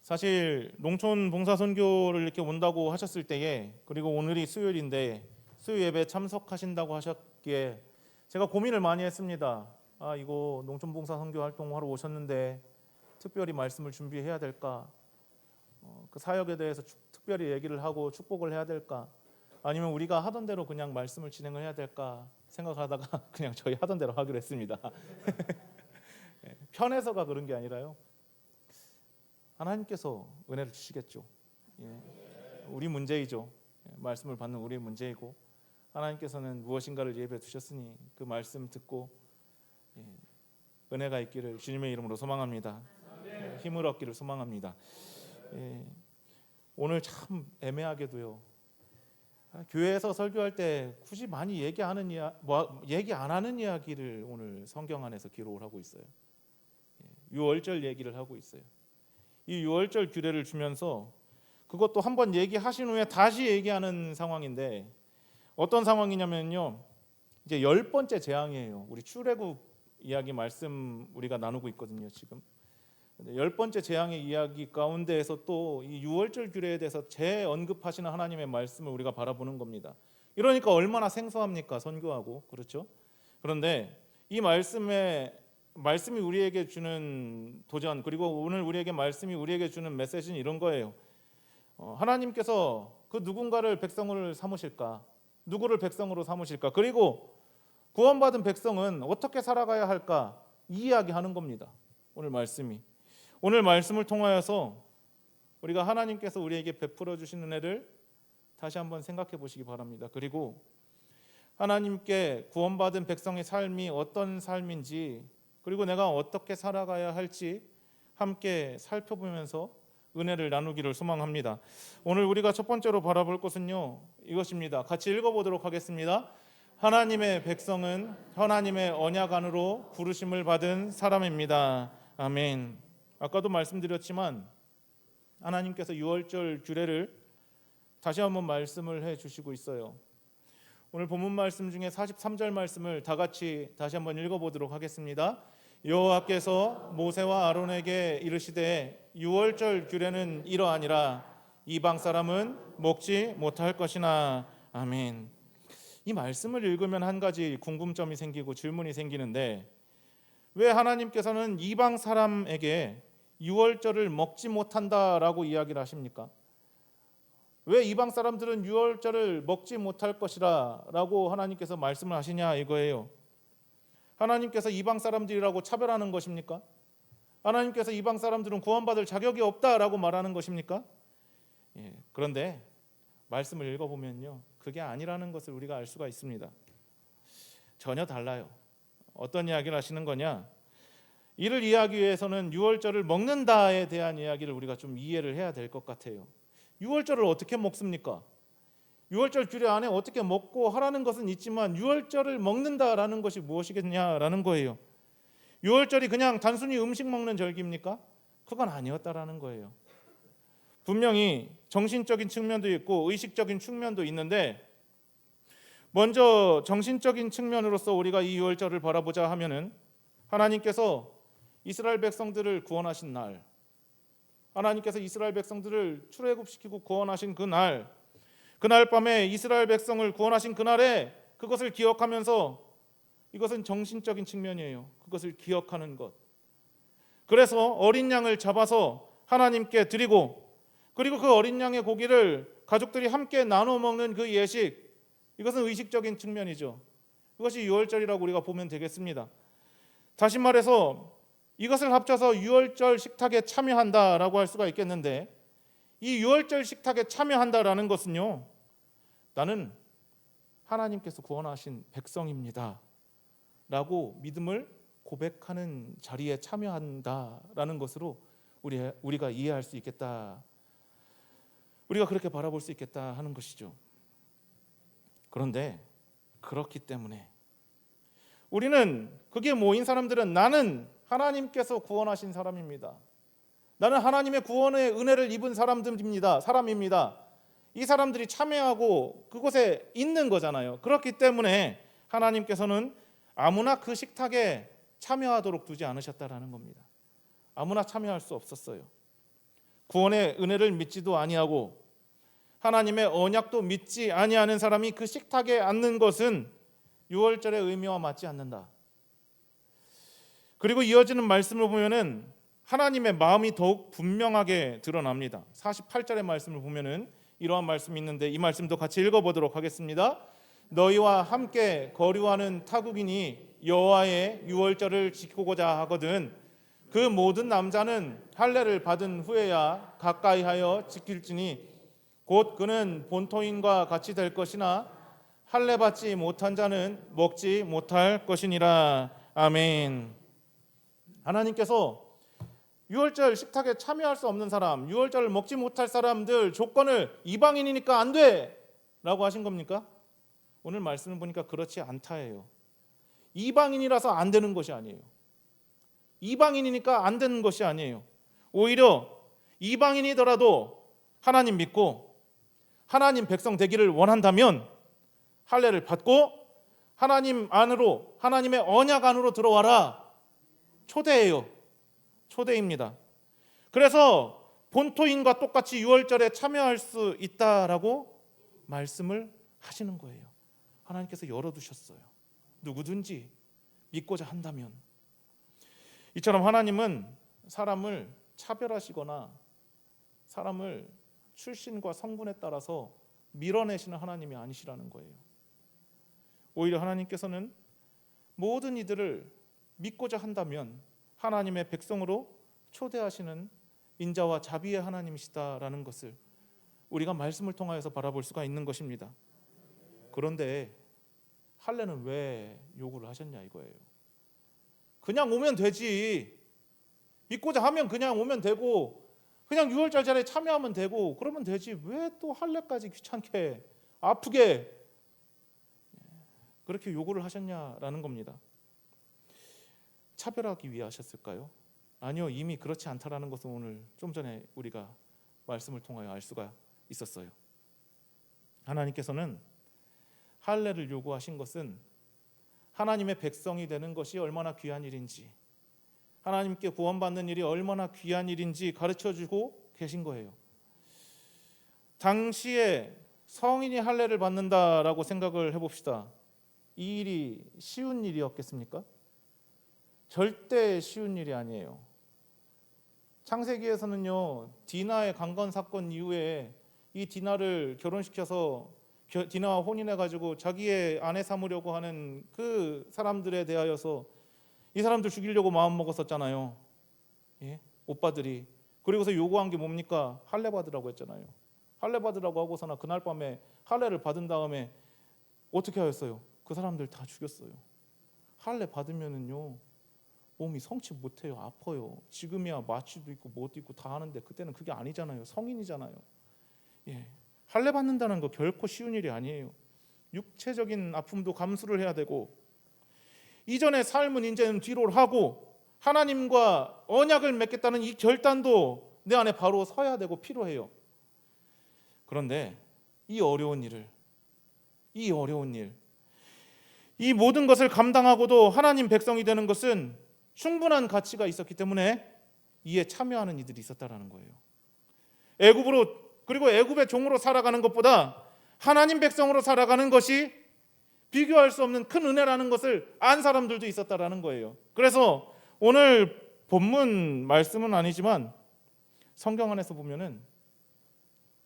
사실 농촌 봉사 선교를 이렇게 온다고 하셨을 때에, 그리고 오늘이 수요일인데 수요 예배 참석하신다고 하셨기에 제가 고민을 많이 했습니다. 이거 농촌 봉사 선교 활동하러 오셨는데 특별히 말씀을 준비해야 될까? 그 사역에 대해서 특별히 얘기를 하고 축복을 해야 될까? 아니면 우리가 하던 대로 그냥 말씀을 진행을 해야 될까 생각하다가 그냥 저희 하던 대로 하기로 했습니다. 편해서가 그런 게 아니라요, 하나님께서 은혜를 주시겠죠. 우리 문제이죠. 말씀을 받는 우리의 문제이고, 하나님께서는 무엇인가를 예배해 두셨으니 그 말씀 듣고 은혜가 있기를 주님의 이름으로 소망합니다. 힘을 얻기를 소망합니다. 오늘 참 애매하게도요, 교회에서 설교할 때 굳이 많이 얘기 안 하는 이야기를 오늘 성경 안에서 기록을 하고 있어요. 유월절 얘기를 하고 있어요. 이 유월절 규례를 주면서 그것도 한번 얘기하신 후에 다시 얘기하는 상황인데, 어떤 상황이냐면요, 이제 10번째 재앙이에요. 우리 출애굽 이야기 말씀 우리가 나누고 있거든요. 지금 10번째 재앙의 이야기 가운데에서 또 이 유월절 규례에 대해서 재언급하시는 하나님의 말씀을 우리가 바라보는 겁니다. 이러니까 얼마나 생소합니까? 선교하고. 그렇죠? 그런데 이 말씀이 우리에게 주는 도전, 그리고 오늘 우리에게 말씀이 우리에게 주는 메시지는 이런 거예요. 하나님께서 그 누군가를 백성을 삼으실까? 누구를 백성으로 삼으실까? 그리고 구원받은 백성은 어떻게 살아가야 할까? 이 이야기하는 겁니다. 오늘 말씀을 통하여서 우리가 하나님께서 우리에게 베풀어 주신 은혜를 다시 한번 생각해 보시기 바랍니다. 그리고 하나님께 구원받은 백성의 삶이 어떤 삶인지, 그리고 내가 어떻게 살아가야 할지 함께 살펴보면서 은혜를 나누기를 소망합니다. 오늘 우리가 첫 번째로 바라볼 것은요, 이것입니다. 같이 읽어보도록 하겠습니다. 하나님의 백성은 하나님의 언약 안으로 부르심을 받은 사람입니다. 아멘. 아까도 말씀드렸지만 하나님께서 유월절 규례를 다시 한번 말씀을 해주시고 있어요. 오늘 본문 말씀 중에 43절 말씀을 다 같이 다시 한번 읽어보도록 하겠습니다. 여호와께서 모세와 아론에게 이르시되 유월절 규례는 이러하니라. 이방 사람은 먹지 못할 것이나. 아멘. 이 말씀을 읽으면 한 가지 궁금점이 생기고 질문이 생기는데, 왜 하나님께서는 이방 사람에게 유월절을 먹지 못한다라고 이야기를 하십니까? 왜 이방 사람들은 유월절을 먹지 못할 것이라 라고 하나님께서 말씀을 하시냐 이거예요. 하나님께서 이방 사람들이라고 차별하는 것입니까? 하나님께서 이방 사람들은 구원받을 자격이 없다라고 말하는 것입니까? 그런데 말씀을 읽어보면요, 그게 아니라는 것을 우리가 알 수가 있습니다. 전혀 달라요. 어떤 이야기를 하시는 거냐? 이를 이해하기 위해서는 유월절을 먹는다에 대한 이야기를 우리가 좀 이해를 해야 될 것 같아요. 유월절을 어떻게 먹습니까? 유월절 규례 안에 어떻게 먹고 하라는 것은 있지만 유월절을 먹는다라는 것이 무엇이겠냐라는 거예요. 유월절이 그냥 단순히 음식 먹는 절기입니까? 그건 아니었다라는 거예요. 분명히 정신적인 측면도 있고 의식적인 측면도 있는데, 먼저 정신적인 측면으로서 우리가 이 유월절을 바라보자 하면은, 하나님께서 이스라엘 백성들을 구원하신 날, 하나님께서 이스라엘 백성들을 출애굽시키고 구원하신 그날 밤에 이스라엘 백성을 구원하신 그날에 그것을 기억하면서, 이것은 정신적인 측면이에요. 그것을 기억하는 것. 그래서 어린 양을 잡아서 하나님께 드리고, 그리고 그 어린 양의 고기를 가족들이 함께 나눠 먹는 그 예식, 이것은 의식적인 측면이죠. 그것이 유월절이라고 우리가 보면 되겠습니다. 다시 말해서 이것을 합쳐서 유월절 식탁에 참여한다라고 할 수가 있겠는데, 이 유월절 식탁에 참여한다라는 것은요, 나는 하나님께서 구원하신 백성입니다 라고 믿음을 고백하는 자리에 참여한다라는 것으로 우리가 이해할 수 있겠다, 우리가 그렇게 바라볼 수 있겠다 하는 것이죠. 그런데 그렇기 때문에 우리는, 그게 모인 사람들은 나는 하나님께서 구원하신 사람입니다, 나는 하나님의 구원의 은혜를 입은 사람입니다. 이 사람들이 참여하고 그곳에 있는 거잖아요. 그렇기 때문에 하나님께서는 아무나 그 식탁에 참여하도록 두지 않으셨다라는 겁니다. 아무나 참여할 수 없었어요. 구원의 은혜를 믿지도 아니하고 하나님의 언약도 믿지 아니하는 사람이 그 식탁에 앉는 것은 유월절의 의미와 맞지 않는다. 그리고 이어지는 말씀을 보면은 하나님의 마음이 더욱 분명하게 드러납니다. 48절의 말씀을 보면은 이러한 말씀이 있는데 이 말씀도 같이 읽어보도록 하겠습니다. 너희와 함께 거류하는 타국인이 여호와의 유월절을 지키고자 하거든 그 모든 남자는 할례를 받은 후에야 가까이하여 지킬지니 곧 그는 본토인과 같이 될 것이나 할례 받지 못한 자는 먹지 못할 것이니라. 아멘. 하나님께서 유월절 식탁에 참여할 수 없는 사람, 유월절을 먹지 못할 사람들 조건을 이방인이니까 안 돼 라고 하신 겁니까? 오늘 말씀을 보니까 그렇지 않다예요. 이방인이라서 안 되는 것이 아니에요. 이방인이니까 안 되는 것이 아니에요. 오히려 이방인이더라도 하나님 믿고 하나님 백성 되기를 원한다면 할례를 받고 하나님 안으로, 하나님의 언약 안으로 들어와라. 초대예요. 초대입니다. 그래서 본토인과 똑같이 유월절에 참여할 수 있다라고 말씀을 하시는 거예요. 하나님께서 열어두셨어요. 누구든지 믿고자 한다면. 이처럼 하나님은 사람을 차별하시거나 사람을 출신과 성분에 따라서 밀어내시는 하나님이 아니시라는 거예요. 오히려 하나님께서는 모든 이들을 믿고자 한다면 하나님의 백성으로 초대하시는 인자와 자비의 하나님이시다라는 것을 우리가 말씀을 통하여서 바라볼 수가 있는 것입니다. 그런데 할례는 왜 요구를 하셨냐 이거예요. 그냥 오면 되지. 믿고자 하면 그냥 오면 되고 그냥 유월절 자리에 참여하면 되고 그러면 되지. 왜 또 할례까지 귀찮게 아프게 그렇게 요구를 하셨냐라는 겁니다. 차별하기 위해 하셨을까요? 아니요. 이미 그렇지 않다라는 것은 오늘 좀 전에 우리가 말씀을 통하여 알 수가 있었어요. 하나님께서는 할례를 요구하신 것은 하나님의 백성이 되는 것이 얼마나 귀한 일인지, 하나님께 구원받는 일이 얼마나 귀한 일인지 가르쳐주고 계신 거예요. 당시에 성인이 할례를 받는다라고 생각을 해봅시다. 이 일이 쉬운 일이었겠습니까? 절대 쉬운 일이 아니에요. 창세기에서는요, 디나의 강간 사건 이후에 이 디나를 결혼시켜서 디나와 혼인해가지고 자기의 아내 삼으려고 하는 그 사람들에 대하여서 이 사람들 죽이려고 마음 먹었었잖아요. 예? 오빠들이. 그리고서 요구한 게 뭡니까? 할례 받으라고 했잖아요. 할례 받으라고 하고서나 그날 밤에 할례를 받은 다음에 어떻게 하였어요? 그 사람들 다 죽였어요. 할례 받으면은요 몸이 성치 못해요. 아파요. 지금이야 마취도 있고 뭐도 있고 다 하는데 그때는 그게 아니잖아요. 성인이잖아요. 예. 할례 받는다는 거 결코 쉬운 일이 아니에요. 육체적인 아픔도 감수를 해야 되고 이전의 삶은 이제는 뒤로 하고 하나님과 언약을 맺겠다는 이 결단도 내 안에 바로 서야 되고 필요해요. 그런데 이 어려운 일, 이 모든 것을 감당하고도 하나님 백성이 되는 것은 충분한 가치가 있었기 때문에 이에 참여하는 이들이 있었다라는 거예요. 그리고 애굽의 종으로 살아가는 것보다 하나님 백성으로 살아가는 것이 비교할 수 없는 큰 은혜라는 것을 안 사람들도 있었다라는 거예요. 그래서 오늘 본문 말씀은 아니지만 성경 안에서 보면은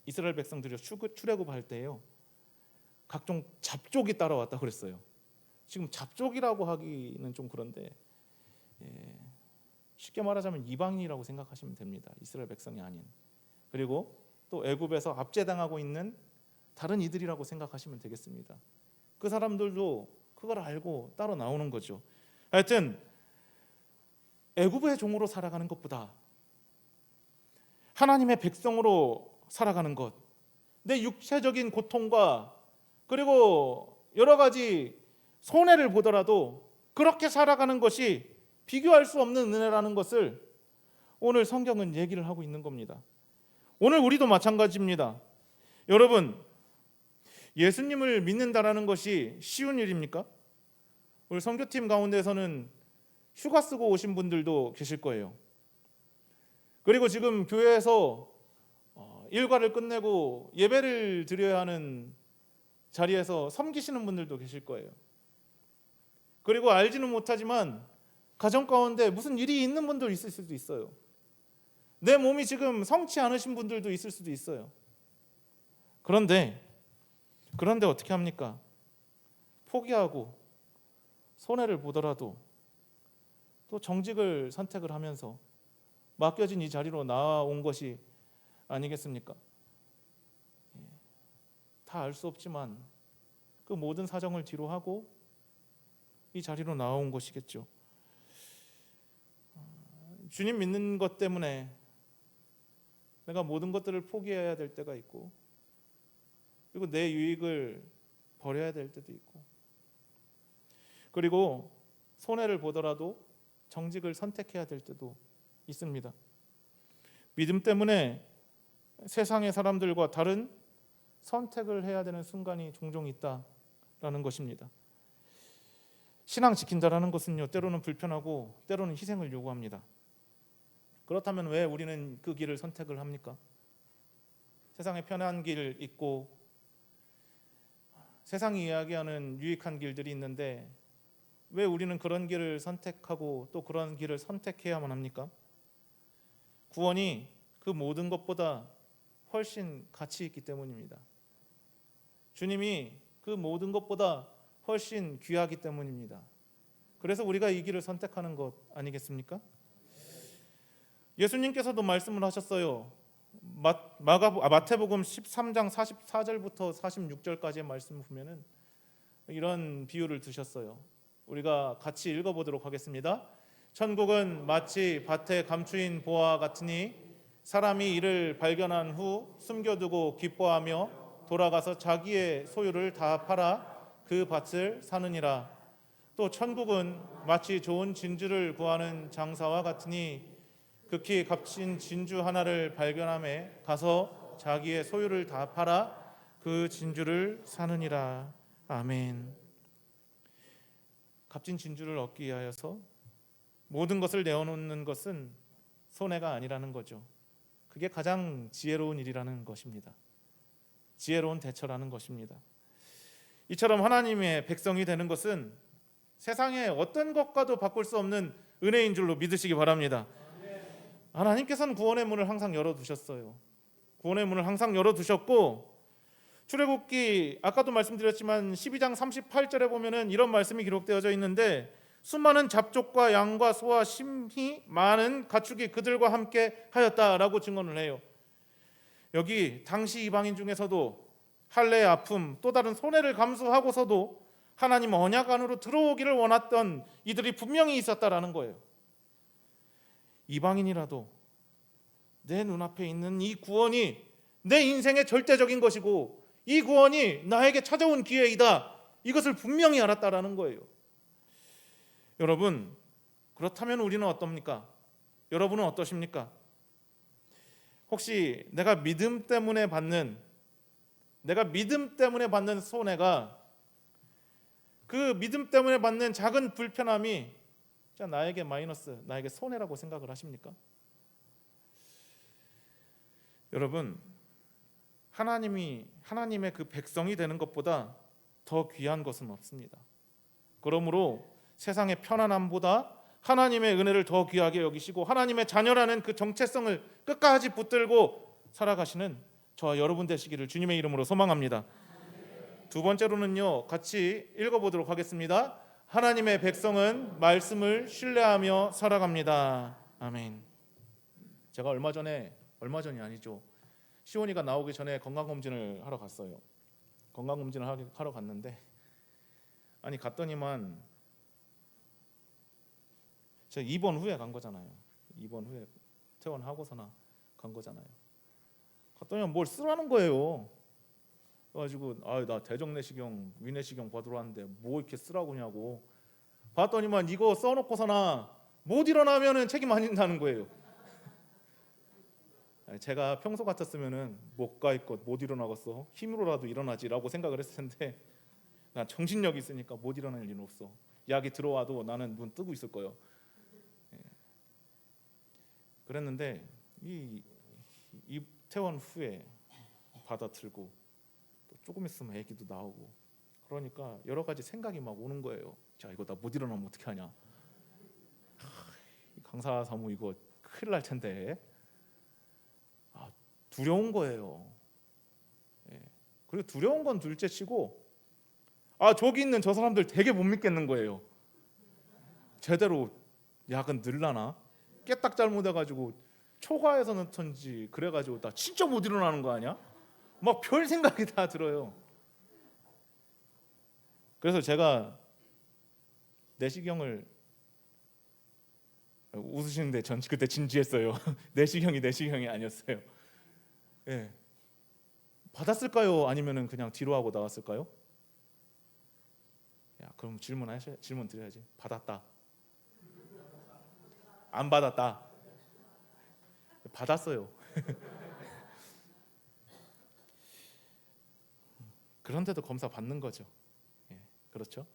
이스라엘 백성들이 출애굽할 때요 각종 잡족이 따라왔다 그랬어요. 지금 잡족이라고 하기는 좀 그런데 쉽게 말하자면 이방인이라고 생각하시면 됩니다. 이스라엘 백성이 아닌. 그리고 또 애굽에서 압제당하고 있는 다른 이들이라고 생각하시면 되겠습니다. 그 사람들도 그걸 알고 따로 나오는 거죠. 하여튼 애굽의 종으로 살아가는 것보다 하나님의 백성으로 살아가는 것, 내 육체적인 고통과 그리고 여러 가지 손해를 보더라도 그렇게 살아가는 것이 비교할 수 없는 은혜라는 것을 오늘 성경은 얘기를 하고 있는 겁니다. 오늘 우리도 마찬가지입니다. 여러분, 예수님을 믿는다라는 것이 쉬운 일입니까? 우리 선교팀 가운데서는 휴가 쓰고 오신 분들도 계실 거예요. 그리고 지금 교회에서 일과를 끝내고 예배를 드려야 하는 자리에서 섬기시는 분들도 계실 거예요. 그리고 알지는 못하지만 가정 가운데 무슨 일이 있는 분도 있을 수도 있어요. 내 몸이 지금 성치 않으신 분들도 있을 수도 있어요. 그런데 어떻게 합니까? 포기하고 손해를 보더라도 또 정직을 선택을 하면서 맡겨진 이 자리로 나아온 것이 아니겠습니까? 다 알 수 없지만 그 모든 사정을 뒤로 하고 이 자리로 나아온 것이겠죠. 주님 믿는 것 때문에 내가 모든 것들을 포기해야 될 때가 있고, 그리고 내 유익을 버려야 될 때도 있고, 그리고 손해를 보더라도 정직을 선택해야 될 때도 있습니다. 믿음 때문에 세상의 사람들과 다른 선택을 해야 되는 순간이 종종 있다라는 것입니다. 신앙 지킨다라는 것은요, 때로는 불편하고 때로는 희생을 요구합니다. 그렇다면 왜 우리는 그 길을 선택을 합니까? 세상에 편한 길 있고 세상이 이야기하는 유익한 길들이 있는데 왜 우리는 그런 길을 선택하고 또 그런 길을 선택해야만 합니까? 구원이 그 모든 것보다 훨씬 가치 있기 때문입니다. 주님이 그 모든 것보다 훨씬 귀하기 때문입니다. 그래서 우리가 이 길을 선택하는 것 아니겠습니까? 예수님께서도 말씀을 하셨어요. 마태복음 13장 44절부터 46절까지의 말씀을 보면은 이런 비유를 드셨어요. 우리가 같이 읽어보도록 하겠습니다. 천국은 마치 밭에 감추인 보화 같으니 사람이 이를 발견한 후 숨겨두고 기뻐하며 돌아가서 자기의 소유를 다 팔아 그 밭을 사느니라. 또 천국은 마치 좋은 진주를 구하는 장사와 같으니 극히 값진 진주 하나를 발견함에 가서 자기의 소유를 다 팔아 그 진주를 사느니라. 아멘. 값진 진주를 얻기 위하여서 모든 것을 내어놓는 것은 손해가 아니라는 거죠. 그게 가장 지혜로운 일이라는 것입니다. 지혜로운 대처라는 것입니다. 이처럼 하나님의 백성이 되는 것은 세상의 어떤 것과도 바꿀 수 없는 은혜인 줄로 믿으시기 바랍니다. 하나님께서는 구원의 문을 항상 열어두셨어요. 구원의 문을 항상 열어두셨고, 출애굽기 아까도 말씀드렸지만 12장 38절에 보면은 이런 말씀이 기록되어져 있는데, 수많은 잡족과 양과 소와 심히 많은 가축이 그들과 함께 하였다라고 증언을 해요. 여기 당시 이방인 중에서도 할례의 아픔, 또 다른 손해를 감수하고서도 하나님 언약 안으로 들어오기를 원했던 이들이 분명히 있었다라는 거예요. 이방인이라도 내 눈앞에 있는 이 구원이 내 인생의 절대적인 것이고 이 구원이 나에게 찾아온 기회이다, 이것을 분명히 알았다라는 거예요. 여러분, 그렇다면 우리는 어떻습니까? 여러분은 어떠십니까? 혹시 내가 믿음 때문에 받는 손해가, 그 믿음 때문에 받는 작은 불편함이 나에게 마이너스, 나에게 손해라고 생각을 하십니까? 여러분, 하나님의 그 백성이 되는 것보다 더 귀한 것은 없습니다. 그러므로 세상의 편안함보다 하나님의 은혜를 더 귀하게 여기시고 하나님의 자녀라는 그 정체성을 끝까지 붙들고 살아가시는 저와 여러분 되시기를 주님의 이름으로 소망합니다. 두 번째로는요, 같이 읽어보도록 하겠습니다. 하나님의 백성은 말씀을 신뢰하며 살아갑니다. 아멘. 제가 얼마 전이 아니죠. 시온이가 나오기 전에 건강검진을 하러 갔어요. 건강검진을 하러 갔는데, 아니 갔더니만 제가 입원 후에 간 거잖아요. 입원 후에 퇴원하고서나 간 거잖아요. 갔더니 뭘 쓰라는 거예요. 그래가지고 나 대정내시경, 위내시경 받으러 왔는데 뭐 이렇게 쓰라고 하냐고. 봤더니만 이거 써놓고서나 못 일어나면은 책임 안 진다는 거예요. 제가 평소 같았으면은 못 가 있고 못 일어나겠어, 힘으로라도 일어나지라고 생각을 했을 텐데, 난 정신력이 있으니까 못 일어날 일은 없어. 약이 들어와도 나는 눈 뜨고 있을 거예요. 그랬는데 이 퇴원 후에 받아들고 또 조금 있으면 아기도 나오고 그러니까 여러 가지 생각이 막 오는 거예요. 자, 이거 나 못 일어나면 어떻게 하냐. 강사 사무 이거 큰일 날 텐데. 두려운 거예요. 예. 그리고 두려운 건 둘째치고 저기 있는 저 사람들 되게 못 믿겠는 거예요. 제대로 야근 늘라나? 깨딱 잘못해가지고 초과해서 넣던지 그래가지고 나 진짜 못 일어나는 거 아니야? 막 별 생각이 다 들어요. 그래서 제가 내시경을 웃으시는데 전 그때 진지했어요. 내시경이 아니었어요. 예. 받았을까요? 아니면은 그냥 뒤로 하고 나왔을까요? 야, 그럼 질문 드려야지. 받았다. 안 받았다. 받았어요. 그런데도 검사 받는 거죠. 예, 그렇죠?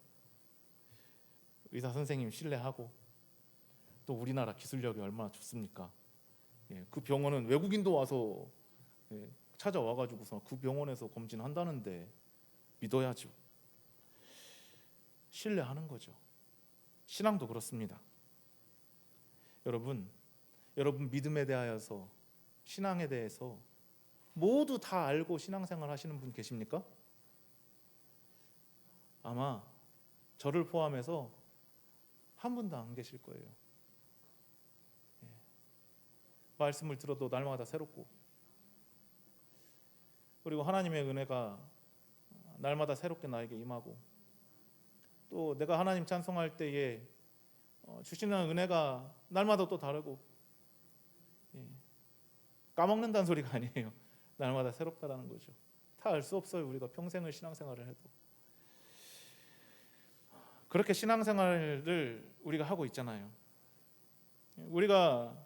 의사 선생님 신뢰하고 또 우리나라 기술력이 얼마나 좋습니까? 예, 그 병원은 외국인도 와서 찾아와가지고서 그 병원에서 검진한다는데 믿어야죠. 신뢰하는 거죠. 신앙도 그렇습니다. 여러분 믿음에 대하여서 신앙에 대해서 모두 다 알고 신앙생활 하시는 분 계십니까? 아마 저를 포함해서 한 분도 안 계실 거예요. 말씀을 들어도 날마다 새롭고 그리고 하나님의 은혜가 날마다 새롭게 나에게 임하고 또 내가 하나님 찬송할 때에 주시는 은혜가 날마다 또 다르고 까먹는다는 소리가 아니에요. 날마다 새롭다라는 거죠. 다 알 수 없어요. 우리가 평생을 신앙생활을 해도. 그렇게 신앙생활을 우리가 하고 있잖아요. 우리가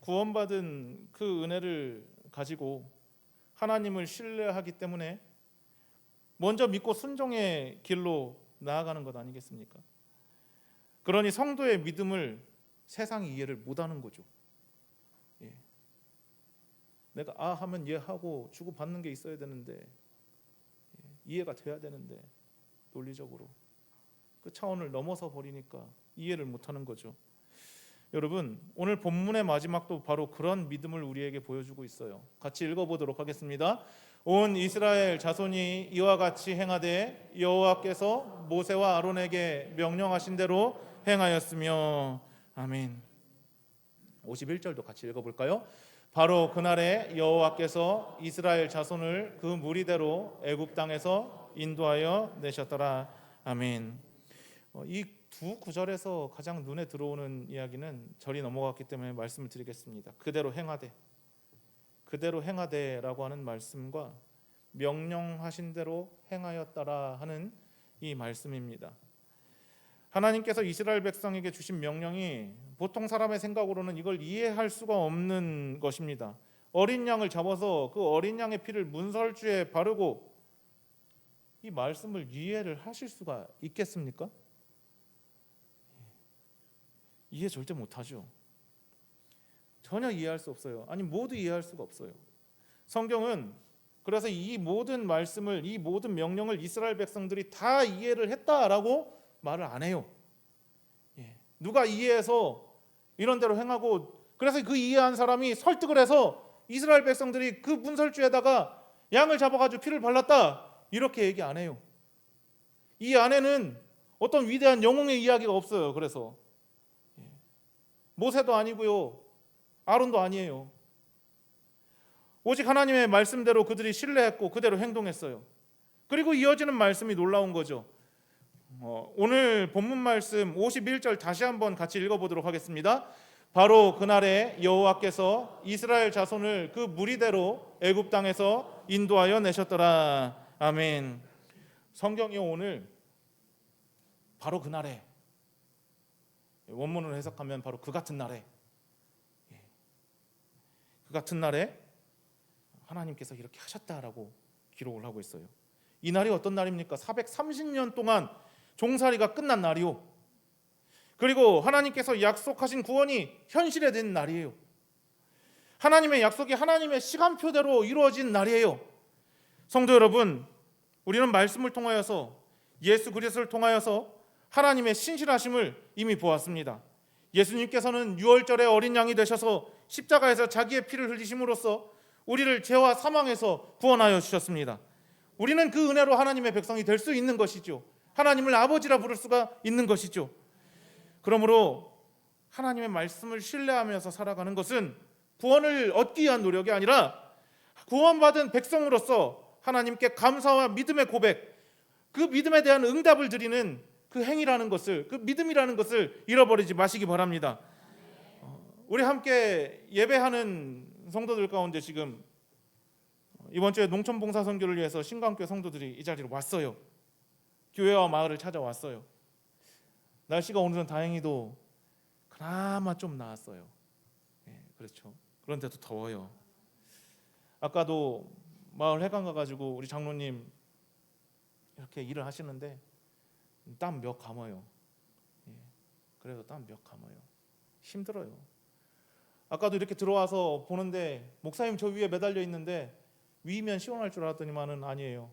구원받은 그 은혜를 가지고 하나님을 신뢰하기 때문에 먼저 믿고 순종의 길로 나아가는 것 아니겠습니까? 그러니 성도의 믿음을 세상이 이해를 못하는 거죠. 예. 내가 하면 하고 주고받는 게 있어야 되는데 이해가 돼야 되는데 논리적으로 그 차원을 넘어서 버리니까 이해를 못하는 거죠. 여러분 오늘 본문의 마지막도 바로 그런 믿음을 우리에게 보여주고 있어요. 같이 읽어보도록 하겠습니다. 온 이스라엘 자손이 이와 같이 행하되 여호와께서 모세와 아론에게 명령하신 대로 행하였으며 아멘. 51절도 같이 읽어볼까요? 바로 그날에 여호와께서 이스라엘 자손을 그 무리대로 애굽 땅에서 인도하여 내셨더라. 아멘. 이 두 구절에서 가장 눈에 들어오는 이야기는 절이 넘어갔기 때문에 말씀을 드리겠습니다. 그대로 행하되라고 하는 말씀과 명령하신 대로 행하였다라 하는 이 말씀입니다. 하나님께서 이스라엘 백성에게 주신 명령이 보통 사람의 생각으로는 이걸 이해할 수가 없는 것입니다. 어린 양을 잡아서 그 어린 양의 피를 문설주에 바르고 이 말씀을 이해를 하실 수가 있겠습니까? 이해 절대 못하죠. 전혀 이해할 수 없어요. 아니 모두 이해할 수가 없어요. 성경은 그래서 이 모든 말씀을 이 모든 명령을 이스라엘 백성들이 다 이해를 했다라고 말을 안 해요. 누가 이해해서 이런 대로 행하고 그래서 그 이해한 사람이 설득을 해서 이스라엘 백성들이 그 문설주에다가 양을 잡아가지고 피를 발랐다 이렇게 얘기 안 해요. 이 안에는 어떤 위대한 영웅의 이야기가 없어요. 그래서 모세도 아니고요 아론도 아니에요. 오직 하나님의 말씀대로 그들이 신뢰했고 그대로 행동했어요. 그리고 이어지는 말씀이 놀라운 거죠. 오늘 본문 말씀 51절 다시 한번 같이 읽어보도록 하겠습니다. 바로 그날에 여호와께서 이스라엘 자손을 그 무리대로 애굽 땅에서 인도하여 내셨더라. 아멘. 성경이 오늘 바로 그날에 원문으로 해석하면 바로 그 같은 날에 하나님께서 이렇게 하셨다라고 기록을 하고 있어요. 이 날이 어떤 날입니까? 430년 동안 종살이가 끝난 날이요. 그리고 하나님께서 약속하신 구원이 현실에 된 날이에요. 하나님의 약속이 하나님의 시간표대로 이루어진 날이에요. 성도 여러분, 우리는 말씀을 통하여서 예수 그리스도를 통하여서 하나님의 신실하심을 이미 보았습니다. 예수님께서는 유월절에 어린 양이 되셔서 십자가에서 자기의 피를 흘리심으로써 우리를 죄와 사망에서 구원하여 주셨습니다. 우리는 그 은혜로 하나님의 백성이 될 수 있는 것이죠. 하나님을 아버지라 부를 수가 있는 것이죠. 그러므로 하나님의 말씀을 신뢰하면서 살아가는 것은 구원을 얻기 위한 노력이 아니라 구원받은 백성으로서 하나님께 감사와 믿음의 고백, 그 믿음에 대한 응답을 드리는 그 행위라는 것을, 그 믿음이라는 것을 잃어버리지 마시기 바랍니다. 우리 함께 예배하는 성도들 가운데 지금 이번 주에 농촌봉사 선교를 위해서 신강교회 성도들이 이 자리로 왔어요. 교회와 마을을 찾아왔어요. 날씨가 오늘은 다행히도 그나마 좀 나았어요. 그렇죠. 그런데도 더워요. 아까도 마을 회관 가가지고 우리 장로님 이렇게 일을 하시는데 땀 몇 감아요. 그래도 땀 몇 감아요. 힘들어요. 아까도 이렇게 들어와서 보는데 목사님 저 위에 매달려 있는데 위면 시원할 줄 알았더니만은 아니에요.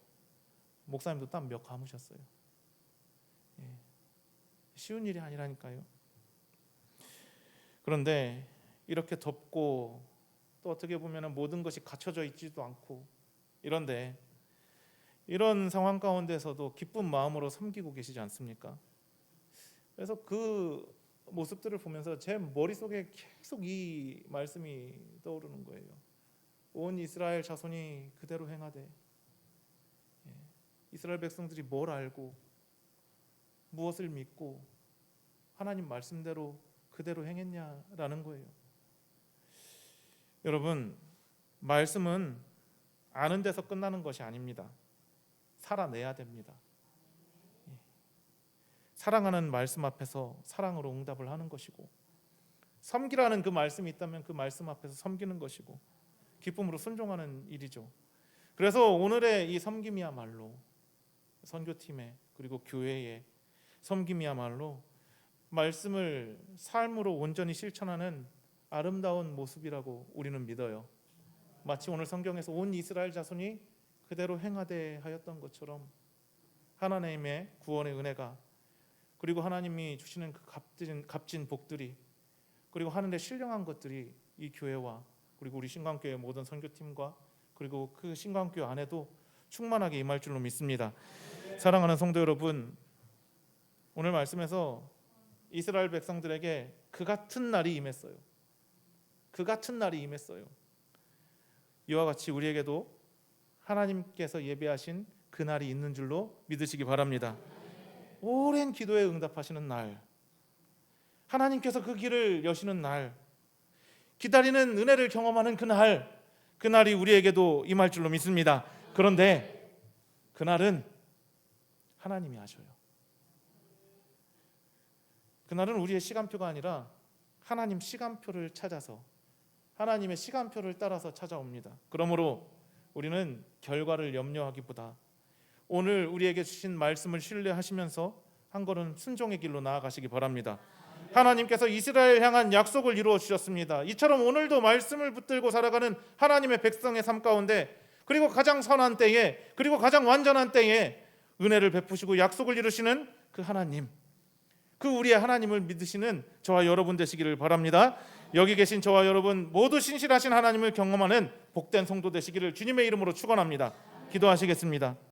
목사님도 땀 몇 감으셨어요. 쉬운 일이 아니라니까요. 그런데 이렇게 덥고 또 어떻게 보면 모든 것이 갖춰져 있지도 않고 이런데 이런 상황 가운데서도 기쁜 마음으로 섬기고 계시지 않습니까? 그래서 그 모습들을 보면서 제 머릿속에 계속 이 말씀이 떠오르는 거예요. 온 이스라엘 자손이 그대로 행하되, 이스라엘 백성들이 뭘 알고 무엇을 믿고 하나님 말씀대로 그대로 행했냐라는 거예요. 여러분, 말씀은 아는 데서 끝나는 것이 아닙니다. 살아내야 됩니다. 사랑하는 말씀 앞에서 사랑으로 응답을 하는 것이고, 섬기라는 그 말씀이 있다면 그 말씀 앞에서 섬기는 것이고, 기쁨으로 순종하는 일이죠. 그래서 오늘의 이 섬김이야말로 선교팀의 그리고 교회의 섬김이야말로 말씀을 삶으로 온전히 실천하는 아름다운 모습이라고 우리는 믿어요. 마치 오늘 성경에서 온 이스라엘 자손이 그대로 행하되 하였던 것처럼 하나님의 구원의 은혜가, 그리고 하나님이 주시는 그 값진 복들이, 그리고 하늘에 신령한 것들이 이 교회와 그리고 우리 신광교회 모든 선교팀과 그리고 그 신광교회 안에도 충만하게 임할 줄로 믿습니다. 사랑하는 성도 여러분, 오늘 말씀에서 이스라엘 백성들에게 그 같은 날이 임했어요. 그 같은 날이 임했어요. 이와 같이 우리에게도 하나님께서 예배하신 그 날이 있는 줄로 믿으시기 바랍니다. 오랜 기도에 응답하시는 날, 하나님께서 그 길을 여시는 날, 기다리는 은혜를 경험하는 그 날, 그 날이 우리에게도 임할 줄로 믿습니다. 그런데 그날은 하나님이 하셔요. 그날은 우리의 시간표가 아니라 하나님 시간표를 찾아서, 하나님의 시간표를 따라서 찾아옵니다. 그러므로 우리는 결과를 염려하기보다 오늘 우리에게 주신 말씀을 신뢰하시면서 한 걸음 순종의 길로 나아가시기 바랍니다. 하나님께서 이스라엘 향한 약속을 이루어 주셨습니다. 이처럼 오늘도 말씀을 붙들고 살아가는 하나님의 백성의 삶 가운데, 그리고 가장 선한 때에, 그리고 가장 완전한 때에 은혜를 베푸시고 약속을 이루시는 그 하나님, 그 우리의 하나님을 믿으시는 저와 여러분 되시기를 바랍니다. 여기 계신 저와 여러분 모두 신실하신 하나님을 경험하는 복된 성도 되시기를 주님의 이름으로 축원합니다. 기도하시겠습니다.